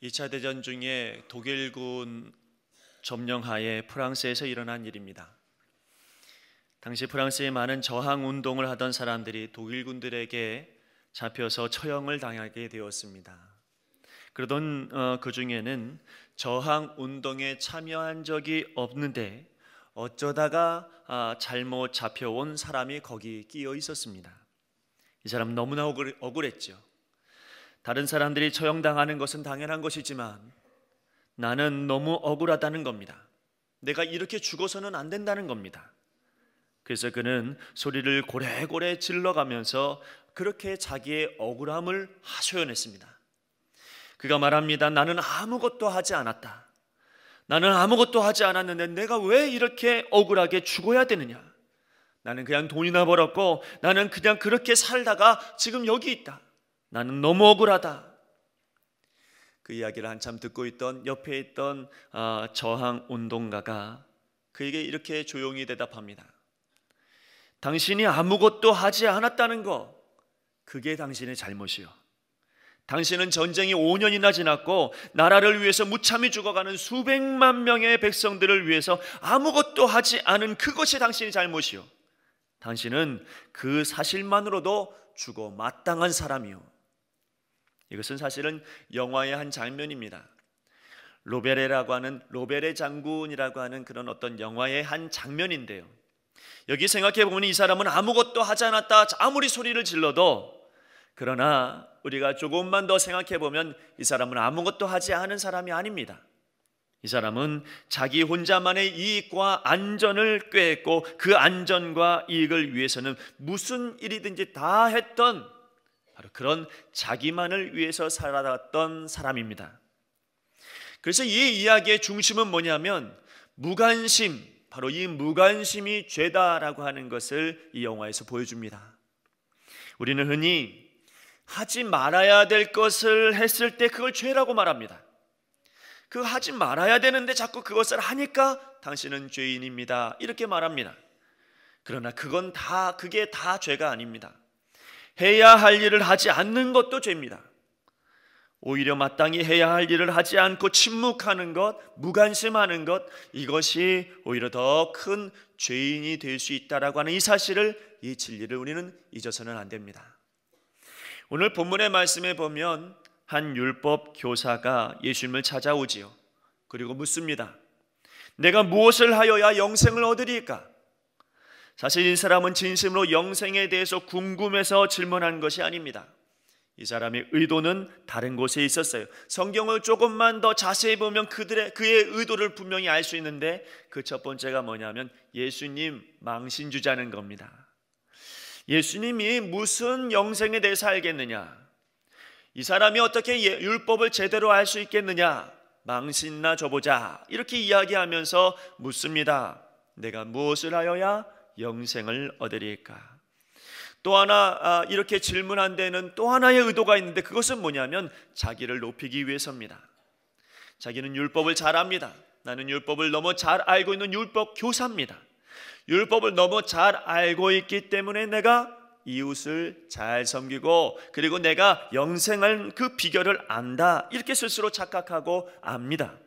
2차 대전 중에 독일군 점령하에 프랑스에서 일어난 일입니다. 당시 프랑스에 많은 저항 운동을 하던 사람들이 독일군들에게 잡혀서 처형을 당하게 되었습니다. 그러던 그 중에는 저항 운동에 참여한 적이 없는데 어쩌다가 잘못 잡혀온 사람이 거기 끼어 있었습니다. 이 사람 너무나 억울했죠. 다른 사람들이 처형당하는 것은 당연한 것이지만 나는 너무 억울하다는 겁니다. 내가 이렇게 죽어서는 안 된다는 겁니다. 그래서 그는 소리를 고래고래 질러가면서 그렇게 자기의 억울함을 하소연했습니다. 그가 말합니다. 나는 아무것도 하지 않았다. 나는 아무것도 하지 않았는데 내가 왜 이렇게 억울하게 죽어야 되느냐. 나는 그냥 돈이나 벌었고 나는 그냥 그렇게 살다가 지금 여기 있다. 나는 너무 억울하다. 그 이야기를 한참 듣고 있던 옆에 있던 저항 운동가가 그에게 이렇게 조용히 대답합니다. 당신이 아무것도 하지 않았다는 거, 그게 당신의 잘못이요. 당신은 전쟁이 5년이나 지났고 나라를 위해서 무참히 죽어가는 수백만 명의 백성들을 위해서 아무것도 하지 않은 그것이 당신의 잘못이요. 당신은 그 사실만으로도 죽어 마땅한 사람이요. 이것은 사실은 영화의 한 장면입니다. 로베레 장군이라고 하는 그런 어떤 영화의 한 장면인데요. 여기 생각해 보면 이 사람은 아무것도 하지 않았다. 아무리 소리를 질러도, 그러나 우리가 조금만 더 생각해 보면 이 사람은 아무것도 하지 않은 사람이 아닙니다. 이 사람은 자기 혼자만의 이익과 안전을 꾀했고 그 안전과 이익을 위해서는 무슨 일이든지 다 했던 바로 그런 자기만을 위해서 살아왔던 사람입니다. 그래서 이 이야기의 중심은 뭐냐면 무관심, 바로 이 무관심이 죄다라고 하는 것을 이 영화에서 보여줍니다. 우리는 흔히 하지 말아야 될 것을 했을 때 그걸 죄라고 말합니다. 그 하지 말아야 되는데 자꾸 그것을 하니까 당신은 죄인입니다. 이렇게 말합니다. 그러나 그게 다 죄가 아닙니다. 해야 할 일을 하지 않는 것도 죄입니다. 오히려 마땅히 해야 할 일을 하지 않고 침묵하는 것, 무관심하는 것, 이것이 오히려 더 큰 죄인이 될 수 있다라고 하는 이 사실을, 이 진리를 우리는 잊어서는 안 됩니다. 오늘 본문의 말씀에 보면 한 율법 교사가 예수님을 찾아오지요. 그리고 묻습니다. 내가 무엇을 하여야 영생을 얻으리까? 사실 이 사람은 진심으로 영생에 대해서 궁금해서 질문한 것이 아닙니다. 이 사람의 의도는 다른 곳에 있었어요. 성경을 조금만 더 자세히 보면 그의 의도를 분명히 알 수 있는데 그 첫 번째가 뭐냐면 예수님 망신 주자는 겁니다. 예수님이 무슨 영생에 대해서 알겠느냐? 이 사람이 어떻게 율법을 제대로 알 수 있겠느냐? 망신나 줘보자. 이렇게 이야기하면서 묻습니다. 내가 무엇을 하여야 영생을 얻으리까? 또 하나 이렇게 질문한 데는 또 하나의 의도가 있는데 그것은 뭐냐면 자기를 높이기 위해서입니다. 자기는 율법을 잘 압니다. 나는 율법을 너무 잘 알고 있는 율법 교사입니다. 율법을 너무 잘 알고 있기 때문에 내가 이웃을 잘 섬기고 그리고 내가 영생할 그 비결을 안다. 이렇게 스스로 착각하고 압니다.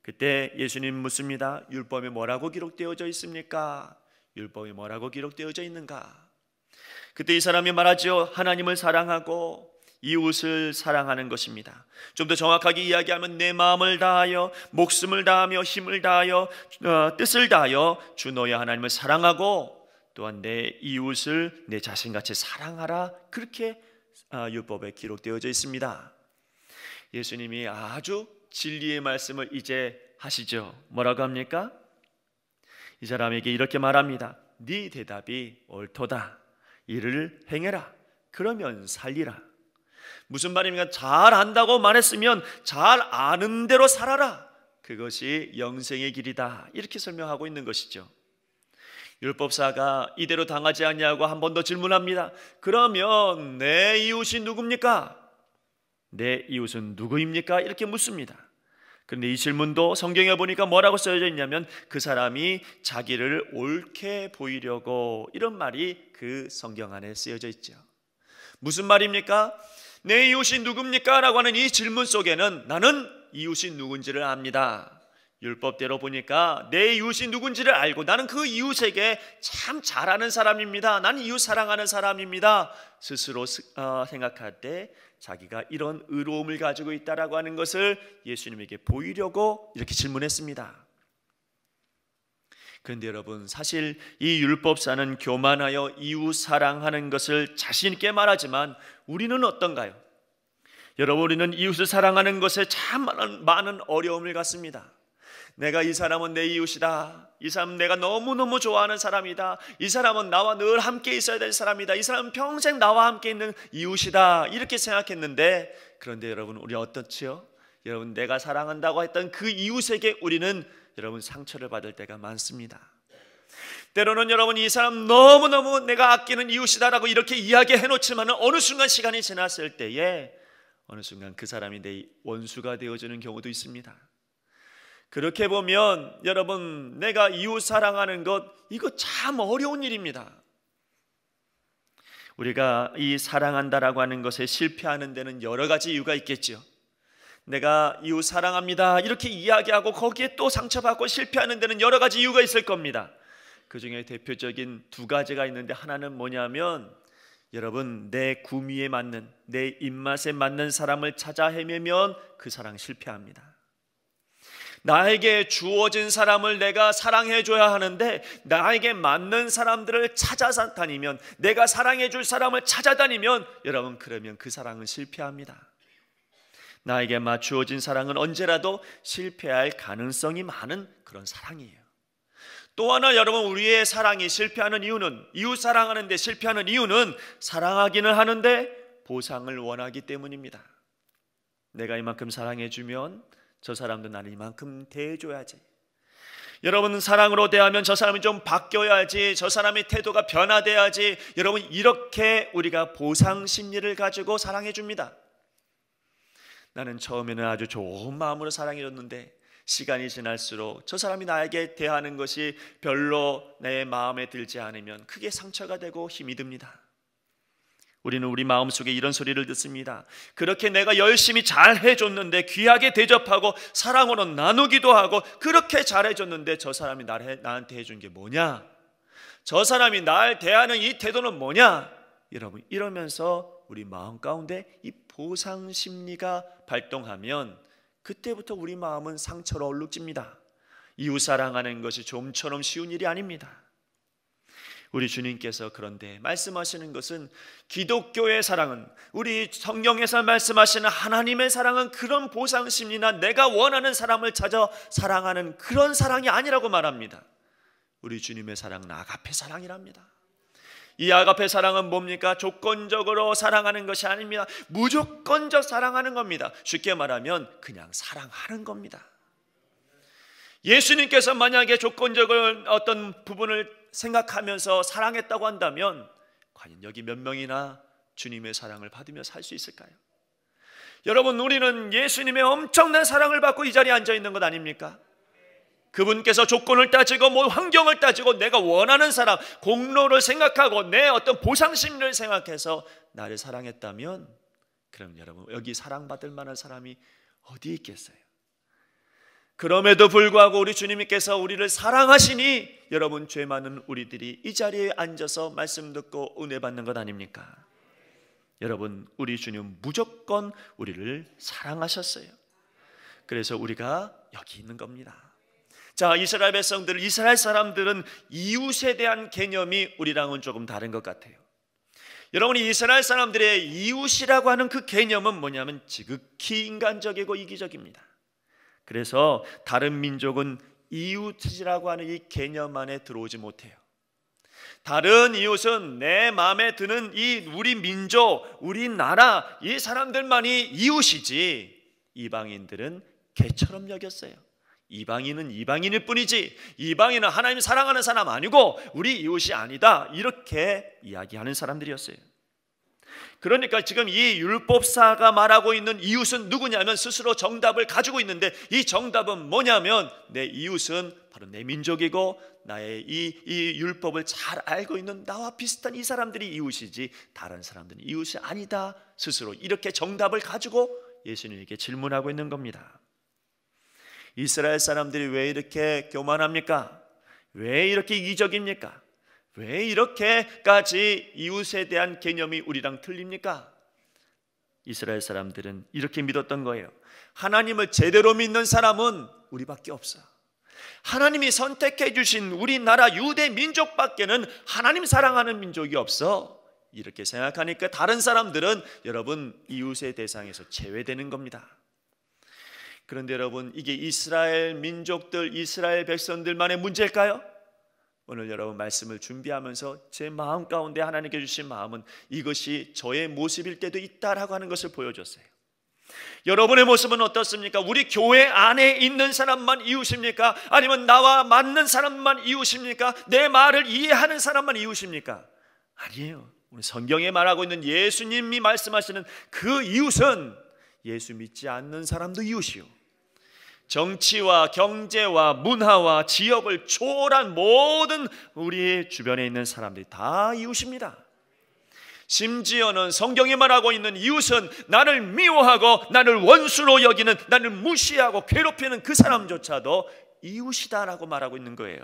그때 예수님 묻습니다. 율법에 뭐라고 기록되어져 있습니까? 율법에 뭐라고 기록되어져 있는가? 그때 이 사람이 말하죠. 하나님을 사랑하고 이웃을 사랑하는 것입니다. 좀 더 정확하게 이야기하면 내 마음을 다하여 목숨을 다하며 힘을 다하여 뜻을 다하여 주 너의 하나님을 사랑하고 또한 내 이웃을 내 자신같이 사랑하라. 그렇게 율법에 기록되어져 있습니다. 예수님이 아주 진리의 말씀을 이제 하시죠. 뭐라고 합니까? 이 사람에게 이렇게 말합니다. 네 대답이 옳도다. 이를 행해라. 그러면 살리라. 무슨 말입니까? 잘 안다고 말했으면 잘 아는 대로 살아라. 그것이 영생의 길이다. 이렇게 설명하고 있는 것이죠. 율법사가 이대로 당하지 않냐고 한 번 더 질문합니다. 그러면 내 이웃이 누굽니까? 내 이웃은 누구입니까? 이렇게 묻습니다. 그런데 이 질문도 성경에 보니까 뭐라고 써져 있냐면 그 사람이 자기를 옳게 보이려고, 이런 말이 그 성경 안에 쓰여져 있죠. 무슨 말입니까? 내 이웃이 누굽니까? 라고 하는 이 질문 속에는 나는 이웃이 누군지를 압니다. 율법대로 보니까 내 이웃이 누군지를 알고 나는 그 이웃에게 참 잘하는 사람입니다. 나는 이웃 사랑하는 사람입니다. 스스로 생각할 때 자기가 이런 의로움을 가지고 있다라고 하는 것을 예수님에게 보이려고 이렇게 질문했습니다. 그런데 여러분, 사실 이 율법사는 교만하여 이웃 사랑하는 것을 자신 있게 말하지만 우리는 어떤가요? 여러분, 우리는 이웃을 사랑하는 것에 참 많은 어려움을 갖습니다. 내가 이 사람은 내 이웃이다. 이 사람은 내가 너무너무 좋아하는 사람이다. 이 사람은 나와 늘 함께 있어야 될 사람이다. 이 사람은 평생 나와 함께 있는 이웃이다. 이렇게 생각했는데, 그런데 여러분, 우리 어떻지요? 여러분, 내가 사랑한다고 했던 그 이웃에게 우리는 여러분 상처를 받을 때가 많습니다. 때로는 여러분, 이 사람 너무너무 내가 아끼는 이웃이다라고 이렇게 이야기해 놓지만 어느 순간 시간이 지났을 때에 어느 순간 그 사람이 내 원수가 되어지는 경우도 있습니다. 그렇게 보면 여러분, 내가 이웃 사랑하는 것, 이거 참 어려운 일입니다. 우리가 이 사랑한다라고 하는 것에 실패하는 데는 여러 가지 이유가 있겠죠. 내가 이웃 사랑합니다 이렇게 이야기하고 거기에 또 상처받고 실패하는 데는 여러 가지 이유가 있을 겁니다. 그 중에 대표적인 두 가지가 있는데, 하나는 뭐냐면 여러분, 내 구미에 맞는, 내 입맛에 맞는 사람을 찾아 헤매면 그 사랑 실패합니다. 나에게 주어진 사람을 내가 사랑해 줘야 하는데 나에게 맞는 사람들을 찾아서 다니면, 내가 사랑해 줄 사람을 찾아다니면 여러분, 그러면 그 사랑은 실패합니다. 나에게 맞추어진 사랑은 언제라도 실패할 가능성이 많은 그런 사랑이에요. 또 하나 여러분, 우리의 사랑이 실패하는 이유는, 이웃 사랑하는 데 실패하는 이유는 사랑하기는 하는데 보상을 원하기 때문입니다. 내가 이만큼 사랑해 주면 저 사람도 나를 이만큼 대해줘야지. 여러분, 사랑으로 대하면 저 사람이 좀 바뀌어야지, 저 사람의 태도가 변화돼야지. 여러분, 이렇게 우리가 보상 심리를 가지고 사랑해 줍니다. 나는 처음에는 아주 좋은 마음으로 사랑해 줬는데 시간이 지날수록 저 사람이 나에게 대하는 것이 별로 내 마음에 들지 않으면 크게 상처가 되고 힘이 듭니다. 우리는 우리 마음속에 이런 소리를 듣습니다. 그렇게 내가 열심히 잘 해줬는데, 귀하게 대접하고 사랑으로 나누기도 하고 그렇게 잘해줬는데 저 사람이 나한테 해준 게 뭐냐? 저 사람이 날 대하는 이 태도는 뭐냐? 여러분, 이러면서 우리 마음 가운데 이 보상 심리가 발동하면 그때부터 우리 마음은 상처로 얼룩집니다. 이웃 사랑하는 것이 좀처럼 쉬운 일이 아닙니다. 우리 주님께서 그런데 말씀하시는 것은, 기독교의 사랑은, 우리 성경에서 말씀하시는 하나님의 사랑은 그런 보상 심리나 내가 원하는 사람을 찾아 사랑하는 그런 사랑이 아니라고 말합니다. 우리 주님의 사랑은 아가페 사랑이랍니다. 이 아가페 사랑은 뭡니까? 조건적으로 사랑하는 것이 아닙니다. 무조건적 사랑하는 겁니다. 쉽게 말하면 그냥 사랑하는 겁니다. 예수님께서 만약에 조건적인 어떤 부분을 생각하면서 사랑했다고 한다면 과연 여기 몇 명이나 주님의 사랑을 받으며 살 수 있을까요? 여러분, 우리는 예수님의 엄청난 사랑을 받고 이 자리에 앉아 있는 것 아닙니까? 그분께서 조건을 따지고 환경을 따지고 내가 원하는 사람, 공로를 생각하고 내 어떤 보상 심리를 생각해서 나를 사랑했다면, 그럼 여러분, 여기 사랑받을 만한 사람이 어디 있겠어요? 그럼에도 불구하고 우리 주님께서 우리를 사랑하시니 여러분, 죄 많은 우리들이 이 자리에 앉아서 말씀 듣고 은혜 받는 것 아닙니까? 여러분, 우리 주님 무조건 우리를 사랑하셨어요. 그래서 우리가 여기 있는 겁니다. 자, 이스라엘 백성들, 이스라엘 사람들은 이웃에 대한 개념이 우리랑은 조금 다른 것 같아요. 여러분, 이스라엘 사람들의 이웃이라고 하는 그 개념은 뭐냐면 지극히 인간적이고 이기적입니다. 그래서 다른 민족은 이웃이라고 하는 이 개념 안에 들어오지 못해요. 다른 이웃은 내 마음에 드는 이 우리 민족, 우리 나라, 이 사람들만이 이웃이지, 이방인들은 개처럼 여겼어요. 이방인은 이방인일 뿐이지, 이방인은 하나님 사랑하는 사람 아니고 우리 이웃이 아니다, 이렇게 이야기하는 사람들이었어요. 그러니까 지금 이 율법사가 말하고 있는 이웃은 누구냐면 스스로 정답을 가지고 있는데, 이 정답은 뭐냐면 내 이웃은 바로 내 민족이고 나의 이 율법을 잘 알고 있는 나와 비슷한 이 사람들이 이웃이지 다른 사람들은 이웃이 아니다. 스스로 이렇게 정답을 가지고 예수님에게 질문하고 있는 겁니다. 이스라엘 사람들이 왜 이렇게 교만합니까? 왜 이렇게 이기적입니까? 왜 이렇게까지 이웃에 대한 개념이 우리랑 틀립니까? 이스라엘 사람들은 이렇게 믿었던 거예요. 하나님을 제대로 믿는 사람은 우리밖에 없어. 하나님이 선택해 주신 우리나라 유대 민족밖에는 하나님 사랑하는 민족이 없어. 이렇게 생각하니까 다른 사람들은 여러분 이웃의 대상에서 제외되는 겁니다. 그런데 여러분, 이게 이스라엘 민족들, 이스라엘 백성들만의 문제일까요? 오늘 여러분 말씀을 준비하면서 제 마음 가운데 하나님께 주신 마음은 이것이 저의 모습일 때도 있다라고 하는 것을 보여줬어요. 여러분의 모습은 어떻습니까? 우리 교회 안에 있는 사람만 이웃입니까? 아니면 나와 맞는 사람만 이웃입니까? 내 말을 이해하는 사람만 이웃입니까? 아니에요. 오늘 성경에 말하고 있는 예수님이 말씀하시는 그 이웃은 예수 믿지 않는 사람도 이웃이요, 정치와 경제와 문화와 지역을 초월한 모든 우리 주변에 있는 사람들이 다 이웃입니다. 심지어는 성경이 말하고 있는 이웃은 나를 미워하고 나를 원수로 여기는, 나를 무시하고 괴롭히는 그 사람조차도 이웃이다라고 말하고 있는 거예요.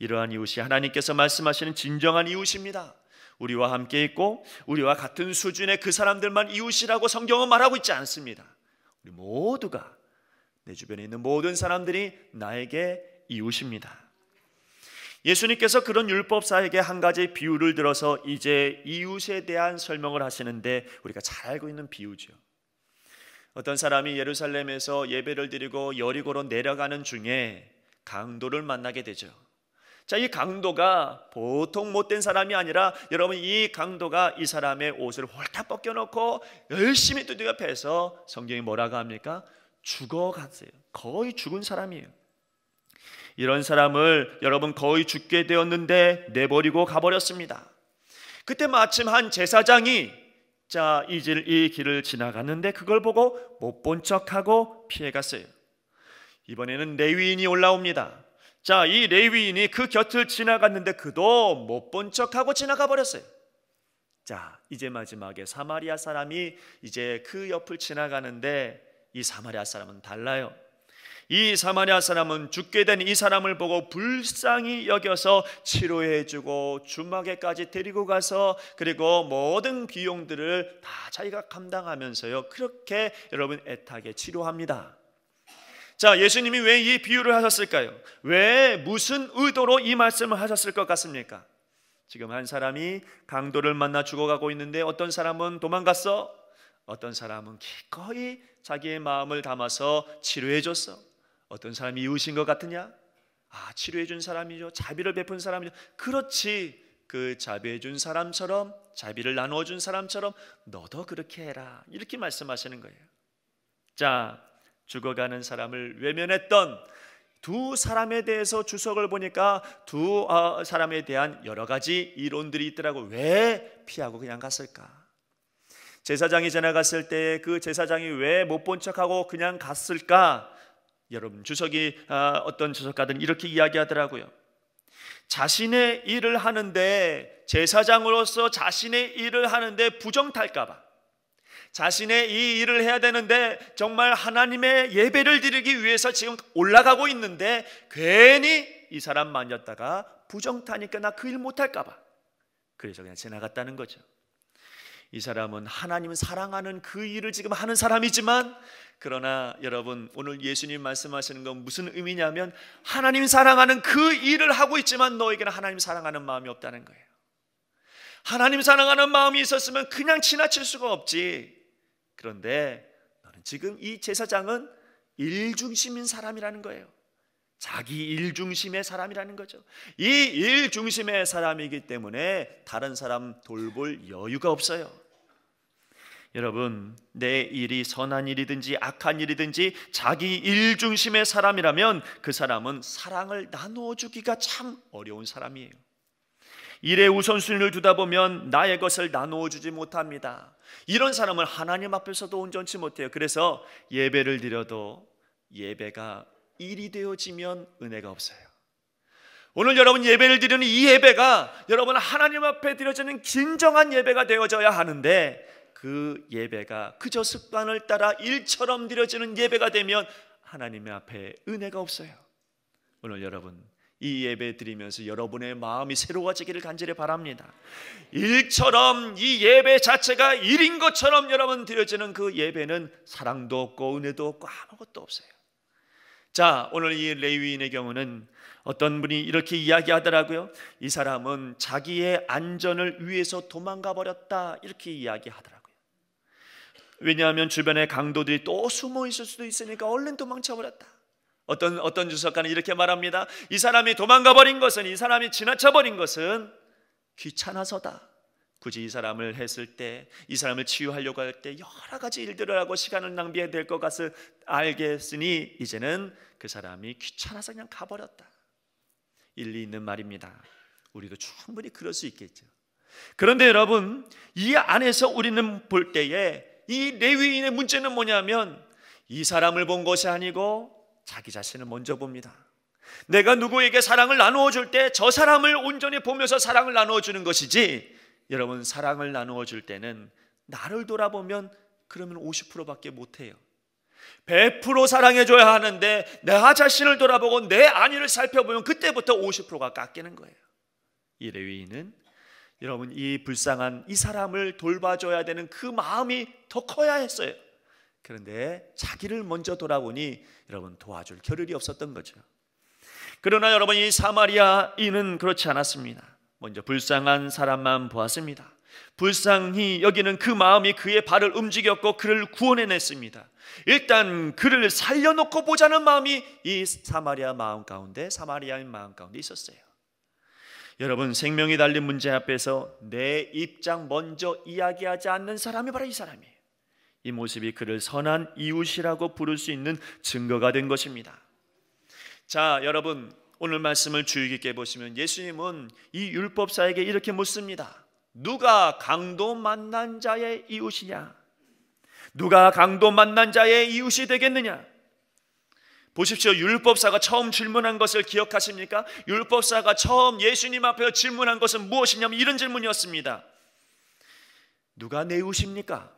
이러한 이웃이 하나님께서 말씀하시는 진정한 이웃입니다. 우리와 함께 있고 우리와 같은 수준의 그 사람들만 이웃이라고 성경은 말하고 있지 않습니다. 우리 모두가, 내 주변에 있는 모든 사람들이 나에게 이웃입니다. 예수님께서 그런 율법사에게 한 가지 비유를 들어서 이제 이웃에 대한 설명을 하시는데, 우리가 잘 알고 있는 비유죠. 어떤 사람이 예루살렘에서 예배를 드리고 여리고로 내려가는 중에 강도를 만나게 되죠. 자, 이 강도가 보통 못된 사람이 아니라, 여러분 이 강도가 이 사람의 옷을 홀딱 벗겨놓고 열심히 두들겨 패서 성경이 뭐라고 합니까? 죽어갔어요. 거의 죽은 사람이에요. 이런 사람을 여러분 거의 죽게 되었는데 내버리고 가버렸습니다. 그때 마침 한 제사장이 이 길을 지나갔는데 그걸 보고 못 본 척하고 피해갔어요. 이번에는 레위인이 올라옵니다. 자, 이 레위인이 그 곁을 지나갔는데 그도 못 본 척하고 지나가 버렸어요. 자, 이제 마지막에 사마리아 사람이 이제 그 옆을 지나가는데, 이 사마리아 사람은 달라요. 이 사마리아 사람은 죽게 된 이 사람을 보고 불쌍히 여겨서 치료해주고 주막에까지 데리고 가서, 그리고 모든 비용들을 다 자기가 감당하면서요, 그렇게 여러분 애타게 치료합니다. 자, 예수님이 왜 이 비유를 하셨을까요? 왜, 무슨 의도로 이 말씀을 하셨을 것 같습니까? 지금 한 사람이 강도를 만나 죽어가고 있는데 어떤 사람은 도망갔어, 어떤 사람은 기꺼이 자기의 마음을 담아서 치료해줬어. 어떤 사람이 이웃인 것 같으냐? 치료해준 사람이죠. 자비를 베푼 사람이죠. 그렇지, 그 자비해준 사람처럼, 자비를 나누어준 사람처럼 너도 그렇게 해라, 이렇게 말씀하시는 거예요. 자, 죽어가는 사람을 외면했던 두 사람에 대해서 주석을 보니까 두 사람에 대한 여러 가지 이론들이 있더라고. 왜 피하고 그냥 갔을까? 제사장이 지나갔을 때 그 제사장이 왜 못 본 척하고 그냥 갔을까? 여러분, 어떤 주석가들은 이렇게 이야기하더라고요. 자신의 일을 하는데, 제사장으로서 자신의 일을 하는데 부정탈까 봐, 자신의 이 일을 해야 되는데 정말 하나님의 예배를 드리기 위해서 지금 올라가고 있는데 괜히 이 사람 만졌다가 부정타니까 나 그 일 못할까 봐, 그래서 그냥 지나갔다는 거죠. 이 사람은 하나님 사랑하는 그 일을 지금 하는 사람이지만, 그러나 여러분 오늘 예수님 말씀하시는 건 무슨 의미냐면, 하나님 사랑하는 그 일을 하고 있지만 너에게는 하나님 사랑하는 마음이 없다는 거예요. 하나님 사랑하는 마음이 있었으면 그냥 지나칠 수가 없지. 그런데 너는 지금 이 제사장은 일중심인 사람이라는 거예요. 자기 일중심의 사람이라는 거죠. 이 일중심의 사람이기 때문에 다른 사람 돌볼 여유가 없어요. 여러분, 내 일이 선한 일이든지 악한 일이든지 자기 일중심의 사람이라면 그 사람은 사랑을 나누어 주기가 참 어려운 사람이에요. 일의 우선순위를 두다 보면 나의 것을 나누어 주지 못합니다. 이런 사람은 하나님 앞에서도 온전치 못해요. 그래서 예배를 드려도 예배가 일이 되어지면 은혜가 없어요. 오늘 여러분 예배를 드리는 이 예배가 여러분 하나님 앞에 드려지는 진정한 예배가 되어져야 하는데, 그 예배가 그저 습관을 따라 일처럼 드려지는 예배가 되면 하나님 앞에 은혜가 없어요. 오늘 여러분 이 예배 드리면서 여러분의 마음이 새로워지기를 간절히 바랍니다. 일처럼 이 예배 자체가 일인 것처럼 여러분 드려지는 그 예배는 사랑도 없고 은혜도 없고 아무것도 없어요. 자, 오늘 이 레위인의 경우는 어떤 분이 이렇게 이야기하더라고요. 이 사람은 자기의 안전을 위해서 도망가 버렸다, 이렇게 이야기하더라고요. 왜냐하면 주변에 강도들이 또 숨어 있을 수도 있으니까 얼른 도망쳐 버렸다. 어떤 주석가는 이렇게 말합니다. 이 사람이 도망가 버린 것은, 이 사람이 지나쳐 버린 것은 귀찮아서다. 굳이 이 사람을 했을 때, 이 사람을 치유하려고 할 때 여러 가지 일들을 하고 시간을 낭비해야 될 것 같을 알겠으니 이제는 그 사람이 귀찮아서 그냥 가버렸다. 일리 있는 말입니다. 우리도 충분히 그럴 수 있겠죠. 그런데 여러분, 이 안에서 우리는 볼 때에 이 레위인의 문제는 뭐냐면, 이 사람을 본 것이 아니고 자기 자신을 먼저 봅니다. 내가 누구에게 사랑을 나누어 줄 때 저 사람을 온전히 보면서 사랑을 나누어 주는 것이지, 여러분 사랑을 나누어 줄 때는 나를 돌아보면 그러면 50%밖에 못해요. 100% 사랑해 줘야 하는데 나 자신을 돌아보고 내 안위를 살펴보면 그때부터 50%가 깎이는 거예요. 이 레위인은 여러분 이 불쌍한 이 사람을 돌봐줘야 되는 그 마음이 더 커야 했어요. 그런데 자기를 먼저 돌아보니 여러분 도와줄 겨를이 없었던 거죠. 그러나 여러분 이 사마리아인은 그렇지 않았습니다. 먼저 불쌍한 사람만 보았습니다. 불쌍히 여기는 그 마음이 그의 발을 움직였고 그를 구원해냈습니다. 일단 그를 살려놓고 보자는 마음이 이 사마리아인 마음 가운데 있었어요. 여러분 생명이 달린 문제 앞에서 내 입장 먼저 이야기하지 않는 사람이 바로 이 사람이에요. 이 모습이 그를 선한 이웃이라고 부를 수 있는 증거가 된 것입니다. 자, 여러분 오늘 말씀을 주의 깊게 보시면 예수님은 이 율법사에게 이렇게 묻습니다. 누가 강도 만난 자의 이웃이냐? 누가 강도 만난 자의 이웃이 되겠느냐? 보십시오. 율법사가 처음 질문한 것을 기억하십니까? 율법사가 처음 예수님 앞에 질문한 것은 무엇이냐면 이런 질문이었습니다. 누가 내 이웃입니까?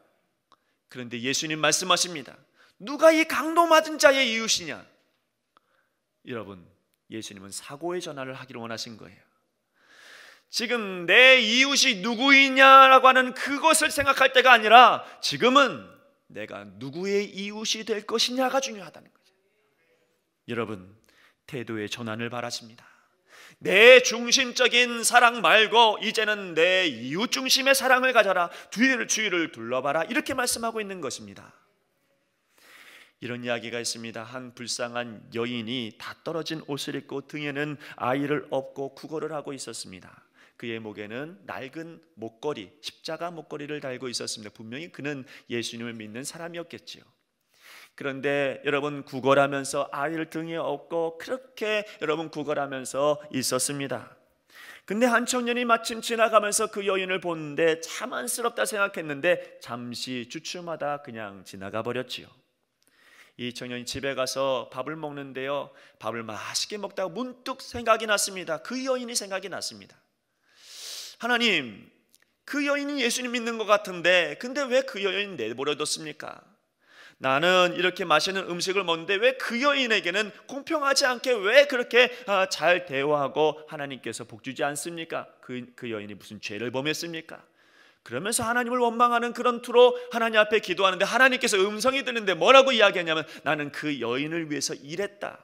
그런데 예수님 말씀하십니다. 누가 이 강도 맞은 자의 이웃이냐? 여러분, 예수님은 사고의 전환을 하기를 원하신 거예요. 지금 내 이웃이 누구이냐라고 하는 그것을 생각할 때가 아니라 지금은 내가 누구의 이웃이 될 것이냐가 중요하다는 거죠. 여러분, 태도의 전환을 바라십니다. 내 중심적인 사랑 말고 이제는 내 이웃 중심의 사랑을 가져라. 주위를 둘러봐라. 이렇게 말씀하고 있는 것입니다. 이런 이야기가 있습니다. 한 불쌍한 여인이 다 떨어진 옷을 입고 등에는 아이를 업고 구걸을 하고 있었습니다. 그의 목에는 낡은 목걸이, 십자가 목걸이를 달고 있었습니다. 분명히 그는 예수님을 믿는 사람이었겠지요. 그런데 여러분 구걸하면서 아이를 등에 업고 그렇게 여러분 구걸하면서 있었습니다. 근데 한 청년이 마침 지나가면서 그 여인을 보는데 참 안쓰럽다 생각했는데 잠시 주춤하다 그냥 지나가 버렸지요. 이 청년이 집에 가서 밥을 먹는데요, 밥을 맛있게 먹다가 문득 생각이 났습니다. 그 여인이 생각이 났습니다. 하나님, 그 여인이 예수님 믿는 것 같은데 근데 왜 그 여인 내버려뒀습니까? 나는 이렇게 맛있는 음식을 먹는데 왜 그 여인에게는 공평하지 않게 왜 그렇게 잘 대우하고 하나님께서 복주지 않습니까? 그 여인이 무슨 죄를 범했습니까? 그러면서 하나님을 원망하는 그런 투로 하나님 앞에 기도하는데 하나님께서 음성이 드는데 뭐라고 이야기하냐면 나는 그 여인을 위해서 일했다.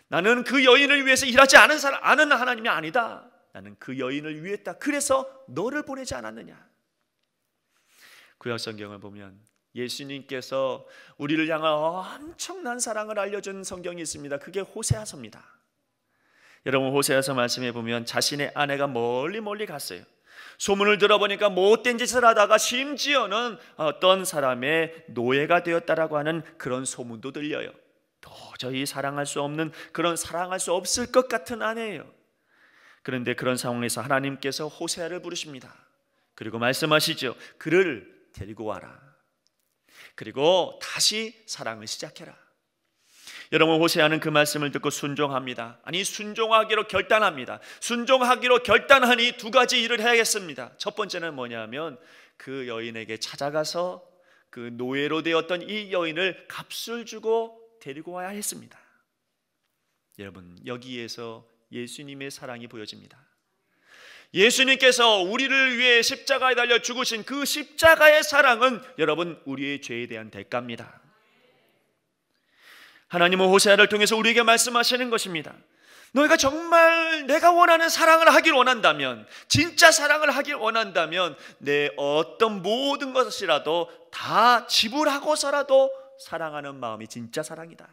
나는 그 여인을 위해서 일하지 않은 하나님이 아니다. 나는 그 여인을 위했다. 그래서 너를 보내지 않았느냐. 구약 성경을 보면 예수님께서 우리를 향한 엄청난 사랑을 알려준 성경이 있습니다. 그게 호세아서입니다. 여러분 호세아서 말씀해 보면 자신의 아내가 멀리 갔어요. 소문을 들어보니까 못된 짓을 하다가 심지어는 어떤 사람의 노예가 되었다라고 하는 그런 소문도 들려요. 도저히 사랑할 수 없는 그런 사랑할 수 없을 것 같은 아내예요. 그런데 그런 상황에서 하나님께서 호세아를 부르십니다. 그리고 말씀하시죠. 그를 데리고 와라. 그리고 다시 사랑을 시작해라. 여러분, 호세아는 그 말씀을 듣고 순종합니다. 아니, 순종하기로 결단합니다. 순종하기로 결단하니 두 가지 일을 해야겠습니다. 첫 번째는 뭐냐면 그 여인에게 찾아가서 그 노예로 되었던 이 여인을 값을 주고 데리고 와야 했습니다. 여러분, 여기에서 예수님의 사랑이 보여집니다. 예수님께서 우리를 위해 십자가에 달려 죽으신 그 십자가의 사랑은 여러분, 우리의 죄에 대한 대가입니다. 하나님은 호세아를 통해서 우리에게 말씀하시는 것입니다. 너희가 정말 내가 원하는 사랑을 하길 원한다면, 진짜 사랑을 하길 원한다면 내 어떤 모든 것이라도 다 지불하고서라도 사랑하는 마음이 진짜 사랑이다.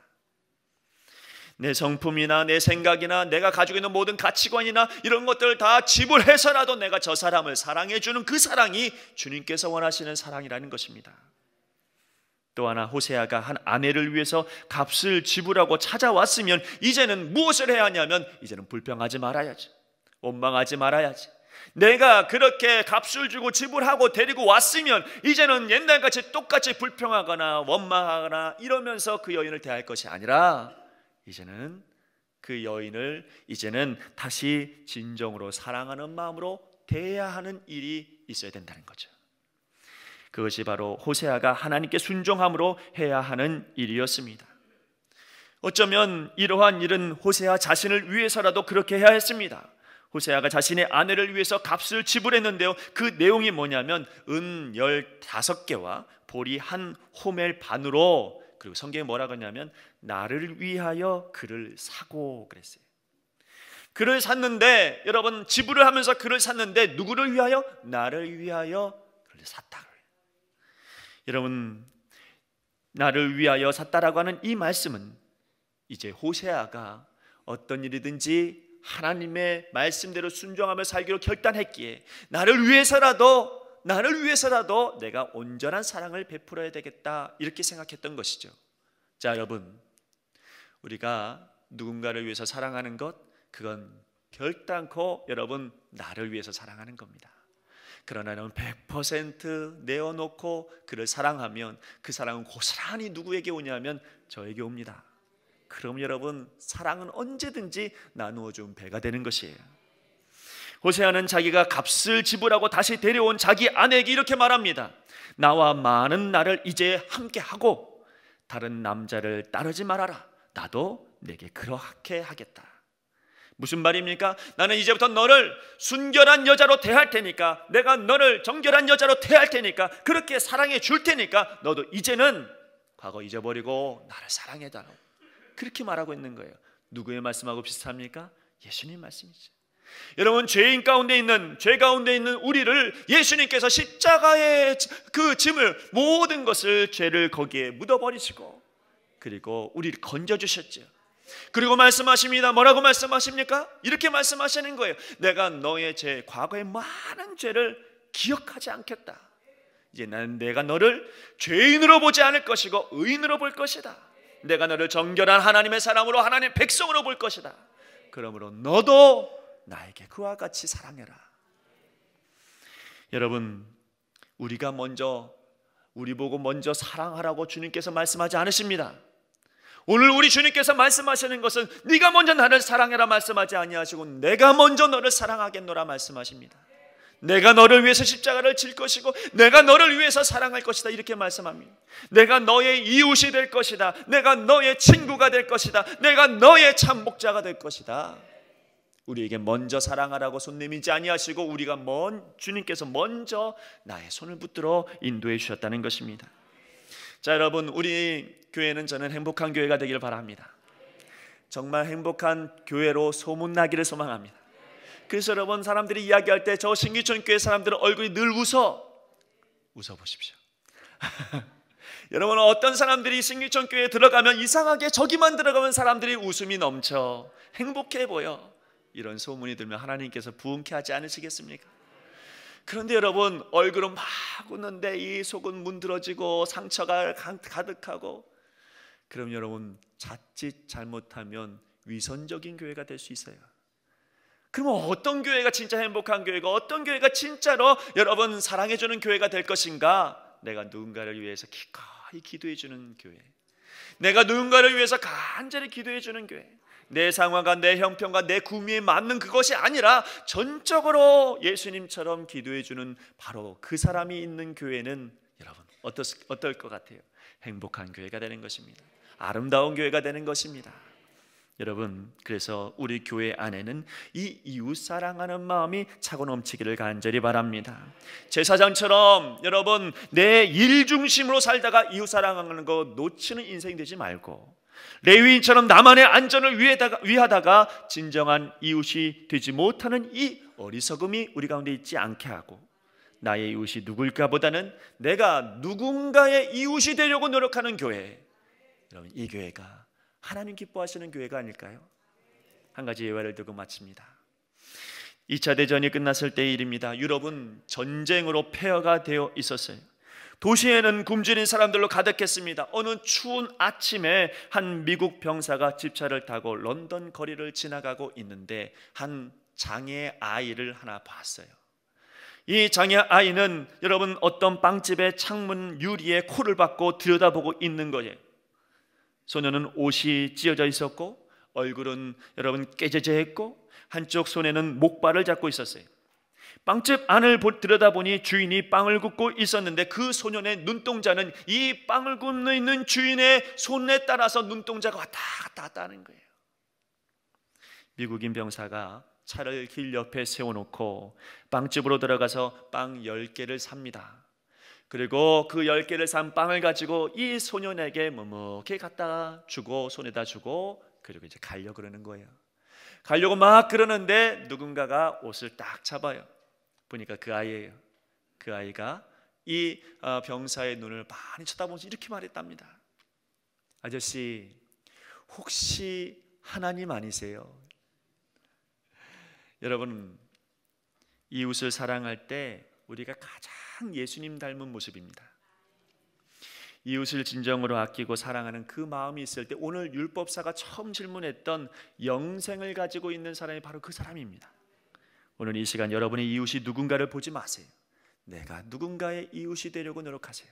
내 성품이나 내 생각이나 내가 가지고 있는 모든 가치관이나 이런 것들을 다 지불해서라도 내가 저 사람을 사랑해주는 그 사랑이 주님께서 원하시는 사랑이라는 것입니다. 또 하나, 호세아가 한 아내를 위해서 값을 지불하고 찾아왔으면 이제는 무엇을 해야 하냐면 이제는 불평하지 말아야지, 원망하지 말아야지. 내가 그렇게 값을 주고 지불하고 데리고 왔으면 이제는 옛날같이 똑같이 불평하거나 원망하거나 이러면서 그 여인을 대할 것이 아니라 이제는 그 여인을 이제는 다시 진정으로 사랑하는 마음으로 대해야 하는 일이 있어야 된다는 거죠. 그것이 바로 호세아가 하나님께 순종함으로 해야 하는 일이었습니다. 어쩌면 이러한 일은 호세아 자신을 위해서라도 그렇게 해야 했습니다. 호세아가 자신의 아내를 위해서 값을 지불했는데요, 그 내용이 뭐냐면 은 15개와 보리 한 호멜 반으로, 그리고 성경에 뭐라고 하냐면 나를 위하여 그를 사고 그랬어요. 그를 샀는데, 여러분, 지불을 하면서 그를 샀는데 누구를 위하여? 나를 위하여 그를 샀다. 여러분, 나를 위하여 샀다라고 하는 이 말씀은 이제 호세아가 어떤 일이든지 하나님의 말씀대로 순종하며 살기로 결단했기에 나를 위해서라도 내가 온전한 사랑을 베풀어야 되겠다, 이렇게 생각했던 것이죠. 자, 여러분, 우리가 누군가를 위해서 사랑하는 것, 그건 결단코 여러분 나를 위해서 사랑하는 겁니다. 그러나 여러분 100% 내어놓고 그를 사랑하면 그 사랑은 고스란히 누구에게 오냐면 저에게 옵니다. 그럼 여러분, 사랑은 언제든지 나누어 준 배가 되는 것이에요. 호세아는 자기가 값을 지불하고 다시 데려온 자기 아내에게 이렇게 말합니다. 나와 많은 날을 이제 함께하고 다른 남자를 따르지 말아라. 나도 내게 그렇게 하겠다. 무슨 말입니까? 나는 이제부터 너를 순결한 여자로 대할 테니까, 내가 너를 정결한 여자로 대할 테니까, 그렇게 사랑해 줄 테니까 너도 이제는 과거 잊어버리고 나를 사랑해달라고, 그렇게 말하고 있는 거예요. 누구의 말씀하고 비슷합니까? 예수님 말씀이죠. 여러분, 죄 가운데 있는 우리를 예수님께서 십자가의 그 짐을, 모든 것을, 죄를 거기에 묻어버리시고 그리고 우리를 건져주셨죠. 그리고 말씀하십니다. 뭐라고 말씀하십니까? 이렇게 말씀하시는 거예요. 내가 너의 죄, 과거의 많은 죄를 기억하지 않겠다. 이제 내가 너를 죄인으로 보지 않을 것이고 의인으로 볼 것이다. 내가 너를 정결한 하나님의 사람으로, 하나님의 백성으로 볼 것이다. 그러므로 너도 나에게 그와 같이 사랑해라. 여러분, 우리 보고 먼저 사랑하라고 주님께서 말씀하지 않으십니다. 오늘 우리 주님께서 말씀하시는 것은 네가 먼저 나를 사랑해라 말씀하지 아니하시고 내가 먼저 너를 사랑하겠노라 말씀하십니다. 내가 너를 위해서 십자가를 질 것이고 내가 너를 위해서 사랑할 것이다, 이렇게 말씀합니다. 내가 너의 이웃이 될 것이다. 내가 너의 친구가 될 것이다. 내가 너의 참 목자가 될 것이다. 우리에게 먼저 사랑하라고 손 내밀지 아니하시고 우리가 주님께서 먼저 나의 손을 붙들어 인도해 주셨다는 것입니다. 자, 여러분, 우리 교회는 저는 행복한 교회가 되길 바랍니다. 정말 행복한 교회로 소문나기를 소망합니다. 그래서 여러분, 사람들이 이야기할 때 저 신기촌 교회 사람들은 얼굴이 늘 웃어보십시오. 여러분, 어떤 사람들이 신기촌 교회에 들어가면 이상하게 저기만 들어가면 사람들이 웃음이 넘쳐 행복해 보여, 이런 소문이 들면 하나님께서 부흥케 하지 않으시겠습니까? 그런데 여러분, 얼굴은 막 웃는데 이 속은 문드러지고 상처가 가득하고, 그럼 여러분 자칫 잘못하면 위선적인 교회가 될 수 있어요. 그러면 어떤 교회가 진짜 행복한 교회가, 어떤 교회가 진짜로 여러분 사랑해주는 교회가 될 것인가? 내가 누군가를 위해서 기꺼이 기도해주는 교회, 내가 누군가를 위해서 간절히 기도해주는 교회, 내 상황과 내 형편과 내 구미에 맞는 그것이 아니라 전적으로 예수님처럼 기도해주는 바로 그 사람이 있는 교회는 여러분 어떨 것 같아요? 행복한 교회가 되는 것입니다. 아름다운 교회가 되는 것입니다. 여러분, 그래서 우리 교회 안에는 이 이웃 사랑하는 마음이 차고 넘치기를 간절히 바랍니다. 제사장처럼 여러분 내 일 중심으로 살다가 이웃 사랑하는 거 놓치는 인생이 되지 말고, 레위인처럼 나만의 안전을 위하다가 진정한 이웃이 되지 못하는 이 어리석음이 우리 가운데 있지 않게 하고, 나의 이웃이 누굴까 보다는 내가 누군가의 이웃이 되려고 노력하는 교회, 여러분 이 교회가 하나님 기뻐하시는 교회가 아닐까요? 한 가지 예화를 들고 마칩니다. 2차 대전이 끝났을 때의 일입니다. 유럽은 전쟁으로 폐허가 되어 있었어요. 도시에는 굶주린 사람들로 가득했습니다. 어느 추운 아침에 한 미국 병사가 집차를 타고 런던 거리를 지나가고 있는데 한 장애 아이를 하나 봤어요. 이 장애 아이는 여러분 어떤 빵집의 창문 유리에 코를 박고 들여다보고 있는 거예요. 소녀는 옷이 찢어져 있었고 얼굴은 여러분 깨재재했고 한쪽 손에는 목발을 잡고 있었어요. 빵집 안을 들여다보니 주인이 빵을 굽고 있었는데 그 소년의 눈동자는 이 빵을 굽는 있는 주인의 손에 따라서 눈동자가 왔다 갔다 하는 거예요. 미국인 병사가 차를 길 옆에 세워놓고 빵집으로 들어가서 빵 10개를 삽니다. 그리고 그 10개를 산 빵을 가지고 이 소년에게 머뭇게 갖다 주고 손에다 주고 그리고 이제 가려고 그러는 거예요. 가려고 막 그러는데 누군가가 옷을 딱 잡아요. 보니까 그 아이예요. 그 아이가 이 병사의 눈을 많이 쳐다보면서 이렇게 말했답니다. 아저씨, 혹시 하나님 아니세요? 여러분, 이웃을 사랑할 때 우리가 가장 예수님 닮은 모습입니다. 이웃을 진정으로 아끼고 사랑하는 그 마음이 있을 때 오늘 율법사가 처음 질문했던 영생을 가지고 있는 사람이 바로 그 사람입니다. 오늘 이 시간 여러분의 이웃이 누군가를 보지 마세요. 내가 누군가의 이웃이 되려고 노력하세요.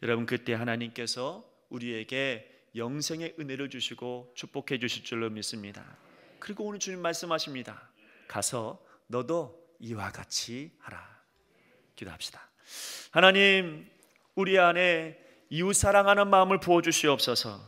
여러분, 그때 하나님께서 우리에게 영생의 은혜를 주시고 축복해 주실 줄로 믿습니다. 그리고 오늘 주님 말씀하십니다. 가서 너도 이와 같이 하라. 기도합시다. 하나님, 우리 안에 이웃 사랑하는 마음을 부어주시옵소서.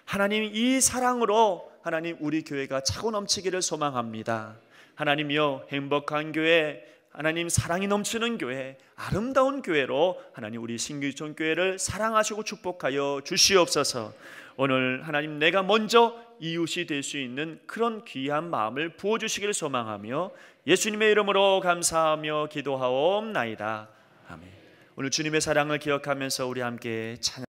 하나님, 이 사랑으로 하나님 우리 교회가 차고 넘치기를 소망합니다. 하나님이여, 행복한 교회, 하나님 사랑이 넘치는 교회, 아름다운 교회로 하나님 우리 신규촌 교회를 사랑하시고 축복하여 주시옵소서. 오늘 하나님 내가 먼저 이웃이 될 수 있는 그런 귀한 마음을 부어주시기를 소망하며 예수님의 이름으로 감사하며 기도하옵나이다. 아멘. 오늘 주님의 사랑을 기억하면서 우리 함께 찬양